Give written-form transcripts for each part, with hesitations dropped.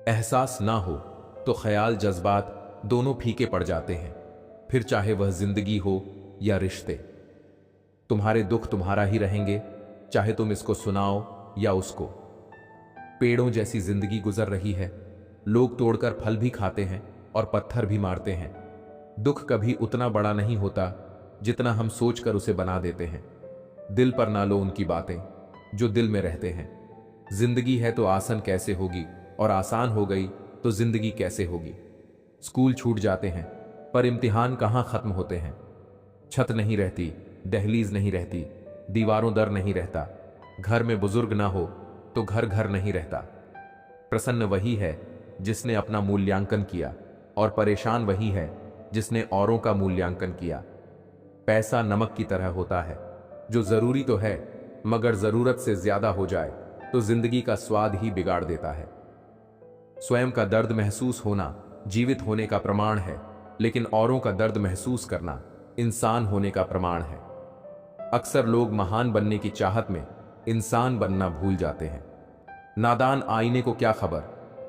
एहसास ना हो तो ख्याल जज्बात दोनों फीके पड़ जाते हैं, फिर चाहे वह जिंदगी हो या रिश्ते। तुम्हारे दुख तुम्हारा ही रहेंगे, चाहे तुम इसको सुनाओ या उसको। पेड़ों जैसी जिंदगी गुजर रही है, लोग तोड़कर फल भी खाते हैं और पत्थर भी मारते हैं। दुख कभी उतना बड़ा नहीं होता जितना हम सोचकर उसे बना देते हैं। दिल पर ना लो उनकी बातें जो दिल में रहते हैं। जिंदगी है तो आसान कैसे होगी, और आसान हो गई तो जिंदगी कैसे होगी। स्कूल छूट जाते हैं पर इम्तिहान कहाँ खत्म होते हैं। छत नहीं रहती, दहलीज नहीं रहती, दीवारों दर नहीं रहता। घर में बुजुर्ग ना हो तो घर घर नहीं रहता। प्रसन्न वही है जिसने अपना मूल्यांकन किया, और परेशान वही है जिसने औरों का मूल्यांकन किया। पैसा नमक की तरह होता है, जो जरूरी तो है मगर जरूरत से ज्यादा हो जाए तो जिंदगी का स्वाद ही बिगाड़ देता है। स्वयं का दर्द महसूस होना जीवित होने का प्रमाण है, लेकिन औरों का दर्द महसूस करना इंसान होने का प्रमाण है। अक्सर लोग महान बनने की चाहत में इंसान बनना भूल जाते हैं। नादान आईने को क्या खबर,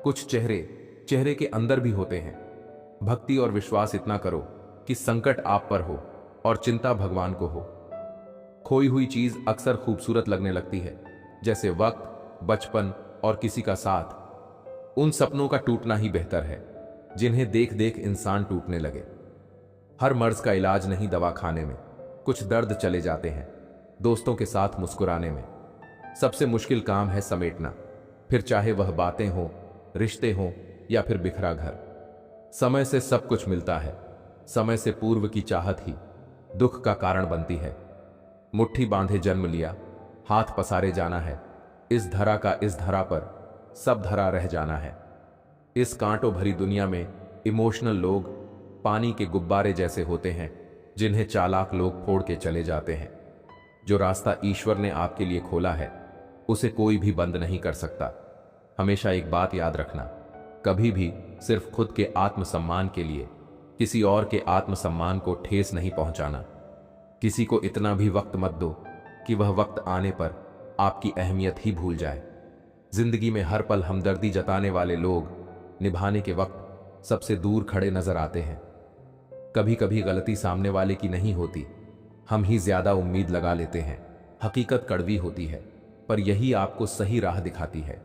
कुछ चेहरे के अंदर भी होते हैं। भक्ति और विश्वास इतना करो कि संकट आप पर हो और चिंता भगवान को हो। खोई हुई चीज अक्सर खूबसूरत लगने लगती है, जैसे वक्त, बचपन और किसी का साथ। उन सपनों का टूटना ही बेहतर है जिन्हें देख देख इंसान टूटने लगे। हर मर्ज का इलाज नहीं दवा खाने में, कुछ दर्द चले जाते हैं दोस्तों के साथ मुस्कुराने में। सबसे मुश्किल काम है समेटना, फिर चाहे वह बातें हों, रिश्ते हों या फिर बिखरा घर। समय से सब कुछ मिलता है, समय से पूर्व की चाहत ही दुख का कारण बनती है। मुट्ठी बांधे जन्म लिया, हाथ पसारे जाना है। इस धरा का इस धरा पर सब धरा रह जाना है। इस कांटों भरी दुनिया में इमोशनल लोग पानी के गुब्बारे जैसे होते हैं, जिन्हें चालाक लोग फोड़ के चले जाते हैं। जो रास्ता ईश्वर ने आपके लिए खोला है उसे कोई भी बंद नहीं कर सकता। हमेशा एक बात याद रखना, कभी भी सिर्फ खुद के आत्मसम्मान के लिए किसी और के आत्मसम्मान को ठेस नहीं पहुंचाना। किसी को इतना भी वक्त मत दो कि वह वक्त आने पर आपकी अहमियत ही भूल जाए। जिंदगी में हर पल हमदर्दी जताने वाले लोग निभाने के वक्त सबसे दूर खड़े नजर आते हैं। कभी कभी गलती सामने वाले की नहीं होती, हम ही ज्यादा उम्मीद लगा लेते हैं। हकीकत कड़वी होती है, पर यही आपको सही राह दिखाती है।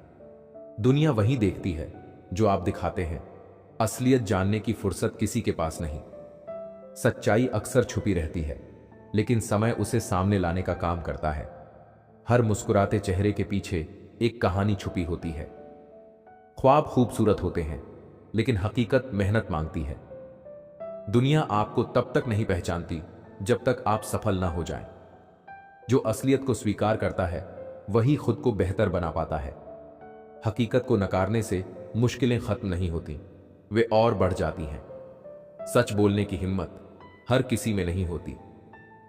दुनिया वही देखती है जो आप दिखाते हैं। असलियत जानने की फुर्सत किसी के पास नहीं। सच्चाई अक्सर छुपी रहती है, लेकिन समय उसे सामने लाने का काम करता है। हर मुस्कुराते चेहरे के पीछे एक कहानी छुपी होती है। ख्वाब खूबसूरत होते हैं, लेकिन हकीकत मेहनत मांगती है। दुनिया आपको तब तक नहीं पहचानती जब तक आप सफल ना हो जाएं। जो असलियत को स्वीकार करता है वही खुद को बेहतर बना पाता है। हकीकत को नकारने से मुश्किलें खत्म नहीं होती, वे और बढ़ जाती हैं। सच बोलने की हिम्मत हर किसी में नहीं होती।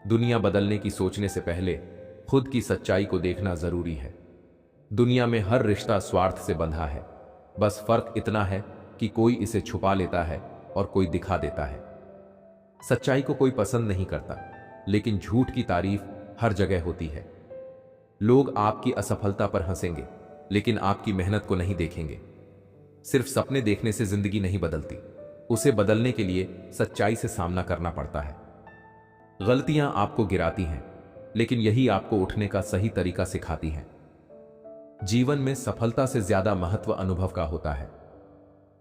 दुनिया बदलने की सोचने से पहले खुद की सच्चाई को देखना जरूरी है। दुनिया में हर रिश्ता स्वार्थ से बंधा है, बस फर्क इतना है कि कोई इसे छुपा लेता है और कोई दिखा देता है। सच्चाई को कोई पसंद नहीं करता, लेकिन झूठ की तारीफ हर जगह होती है। लोग आपकी असफलता पर हंसेंगे, लेकिन आपकी मेहनत को नहीं देखेंगे। सिर्फ सपने देखने से जिंदगी नहीं बदलती, उसे बदलने के लिए सच्चाई से सामना करना पड़ता है। गलतियां आपको गिराती हैं, लेकिन यही आपको उठने का सही तरीका सिखाती हैं। जीवन में सफलता से ज्यादा महत्व अनुभव का होता है।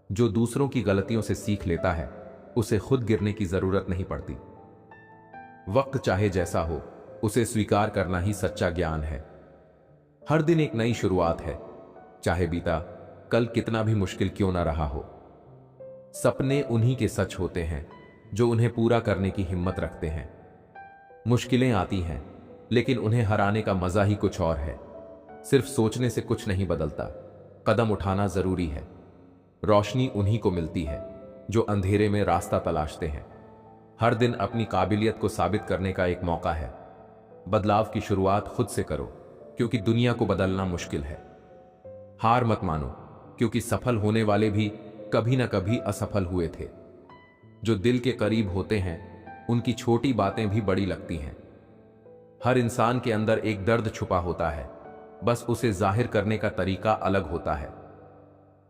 जो दूसरों की गलतियों से सीख लेता है उसे खुद गिरने की जरूरत नहीं पड़ती। वक्त चाहे जैसा हो, उसे स्वीकार करना ही सच्चा ज्ञान है। हर दिन एक नई शुरुआत है, चाहे बीता कल कितना भी मुश्किल क्यों ना रहा हो। सपने उन्हीं के सच होते हैं जो उन्हें पूरा करने की हिम्मत रखते हैं। मुश्किलें आती हैं, लेकिन उन्हें हराने का मजा ही कुछ और है। सिर्फ सोचने से कुछ नहीं बदलता, कदम उठाना जरूरी है। रोशनी उन्हीं को मिलती है जो अंधेरे में रास्ता तलाशते हैं। हर दिन अपनी काबिलियत को साबित करने का एक मौका है। बदलाव की शुरुआत खुद से करो, क्योंकि दुनिया को बदलना मुश्किल है। हार मत मानो, क्योंकि सफल होने वाले भी कभी ना कभी असफल हुए थे। जो दिल के करीब होते हैं उनकी छोटी बातें भी बड़ी लगती हैं। हर इंसान के अंदर एक दर्द छुपा होता है, बस उसे जाहिर करने का तरीका अलग होता है।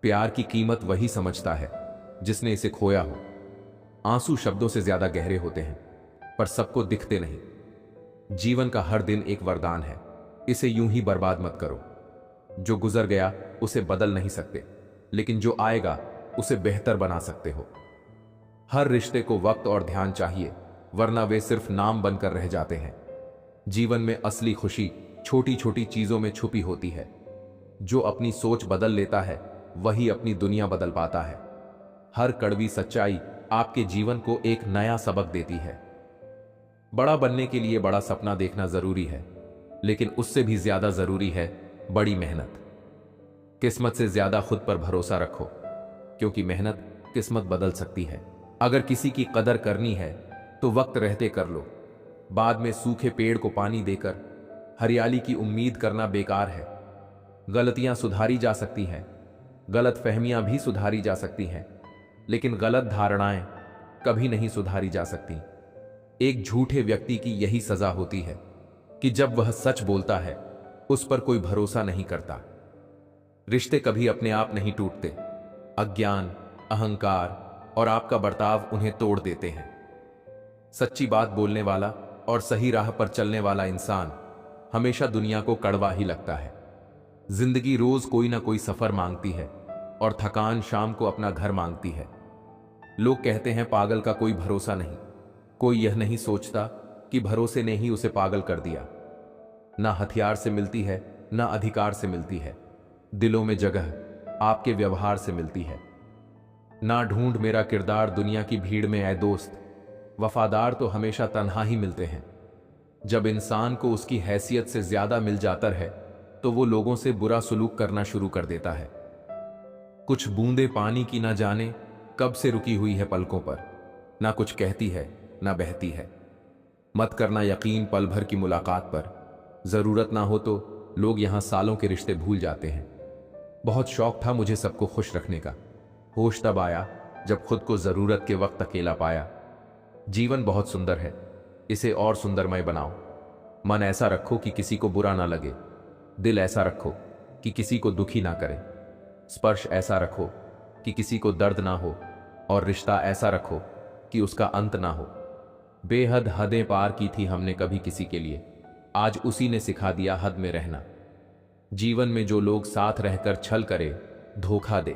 प्यार की कीमत वही समझता है जिसने इसे खोया हो। आंसू शब्दों से ज्यादा गहरे होते हैं, पर सबको दिखते नहीं। जीवन का हर दिन एक वरदान है, इसे यूं ही बर्बाद मत करो। जो गुजर गया उसे बदल नहीं सकते, लेकिन जो आएगा उसे बेहतर बना सकते हो। हर रिश्ते को वक्त और ध्यान चाहिए, वरना वे सिर्फ नाम बनकर रह जाते हैं। जीवन में असली खुशी छोटी छोटी चीजों में छुपी होती है। जो अपनी सोच बदल लेता है वही अपनी दुनिया बदल पाता है। हर कड़वी सच्चाई आपके जीवन को एक नया सबक देती है। बड़ा बनने के लिए बड़ा सपना देखना जरूरी है, लेकिन उससे भी ज्यादा जरूरी है बड़ी मेहनत। किस्मत से ज्यादा खुद पर भरोसा रखो, क्योंकि मेहनत किस्मत बदल सकती है। अगर किसी की कदर करनी है तो वक्त रहते कर लो। बाद में सूखे पेड़ को पानी देकर हरियाली की उम्मीद करना बेकार है। गलतियां सुधारी जा सकती हैं, गलत फहमियां भी सुधारी जा सकती हैं, लेकिन गलत धारणाएं कभी नहीं सुधारी जा सकती। एक झूठे व्यक्ति की यही सजा होती है कि जब वह सच बोलता है उस पर कोई भरोसा नहीं करता। रिश्ते कभी अपने आप नहीं टूटते, अज्ञान, अहंकार और आपका बर्ताव उन्हें तोड़ देते हैं। सच्ची बात बोलने वाला और सही राह पर चलने वाला इंसान हमेशा दुनिया को कड़वा ही लगता है। जिंदगी रोज कोई ना कोई सफर मांगती है और थकान शाम को अपना घर मांगती है। लोग कहते हैं पागल का कोई भरोसा नहीं। कोई यह नहीं सोचता कि भरोसे ने ही उसे पागल कर दिया। ना हथियार से मिलती है, ना अधिकार से मिलती है। दिलों में जगह आपके व्यवहार से मिलती है। ना ढूंढ मेरा किरदार दुनिया की भीड़ में, ऐ दोस्त। वफादार तो हमेशा तन्हा ही मिलते हैं। जब इंसान को उसकी हैसियत से ज्यादा मिल जाता है तो वो लोगों से बुरा सलूक करना शुरू कर देता है। कुछ बूंदे पानी की ना जाने कब से रुकी हुई है पलकों पर, ना कुछ कहती है ना बहती है। मत करना यकीन पल भर की मुलाकात पर। जरूरत ना हो तो लोग यहां सालों के रिश्ते भूल जाते हैं। बहुत शौक था मुझे सबको खुश रखने का। होश तब आया जब खुद को जरूरत के वक्त अकेला पाया। जीवन बहुत सुंदर है, इसे और सुंदरमय बनाओ। मन ऐसा रखो कि किसी को बुरा ना लगे। दिल ऐसा रखो कि किसी को दुखी ना करे। स्पर्श ऐसा रखो कि किसी को दर्द ना हो, और रिश्ता ऐसा रखो कि उसका अंत ना हो। बेहद हदें पार की थी हमने कभी किसी के लिए, आज उसी ने सिखा दिया हद में रहना। जीवन में जो लोग साथ रहकर छल करे, धोखा दे,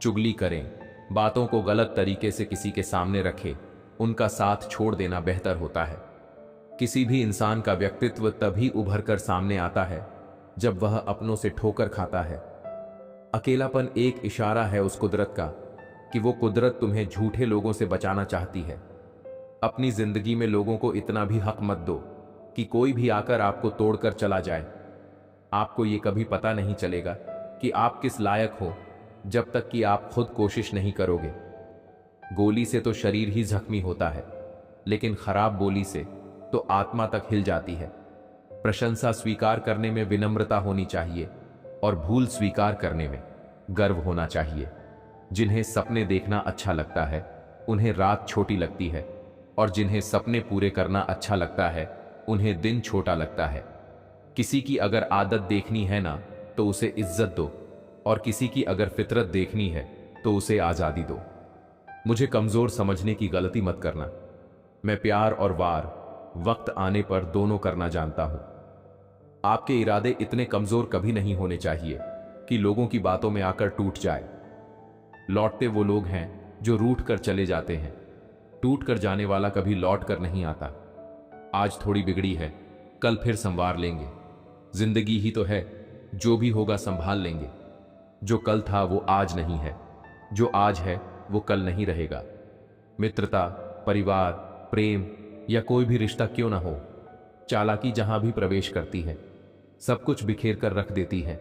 चुगली करें, बातों को गलत तरीके से किसी के सामने रखे, उनका साथ छोड़ देना बेहतर होता है। किसी भी इंसान का व्यक्तित्व तभी उभर कर सामने आता है जब वह अपनों से ठोकर खाता है। अकेलापन एक इशारा है उस कुदरत का कि वो कुदरत तुम्हें झूठे लोगों से बचाना चाहती है। अपनी जिंदगी में लोगों को इतना भी हक मत दो कि कोई भी आकर आपको तोड़कर चला जाए। आपको ये कभी पता नहीं चलेगा कि आप किस लायक हो जब तक कि आप खुद कोशिश नहीं करोगे। गोली से तो शरीर ही जख्मी होता है, लेकिन खराब बोली से तो आत्मा तक हिल जाती है। प्रशंसा स्वीकार करने में विनम्रता होनी चाहिए और भूल स्वीकार करने में गर्व होना चाहिए। जिन्हें सपने देखना अच्छा लगता है उन्हें रात छोटी लगती है, और जिन्हें सपने पूरे करना अच्छा लगता है उन्हें दिन छोटा लगता है। किसी की अगर आदत देखनी है ना तो उसे इज्जत दो, और किसी की अगर फितरत देखनी है तो उसे आजादी दो। मुझे कमजोर समझने की गलती मत करना। मैं प्यार और वार वक्त आने पर दोनों करना जानता हूं। आपके इरादे इतने कमजोर कभी नहीं होने चाहिए कि लोगों की बातों में आकर टूट जाए। लौटते वो लोग हैं जो रूठ कर चले जाते हैं, टूट कर जाने वाला कभी लौट कर नहीं आता। आज थोड़ी बिगड़ी है, कल फिर संवार लेंगे। जिंदगी ही तो है, जो भी होगा संभाल लेंगे। जो कल था वो आज नहीं है, जो आज है वो कल नहीं रहेगा। मित्रता, परिवार, प्रेम या कोई भी रिश्ता क्यों ना हो, चालाकी जहां भी प्रवेश करती है सब कुछ बिखेर कर रख देती है।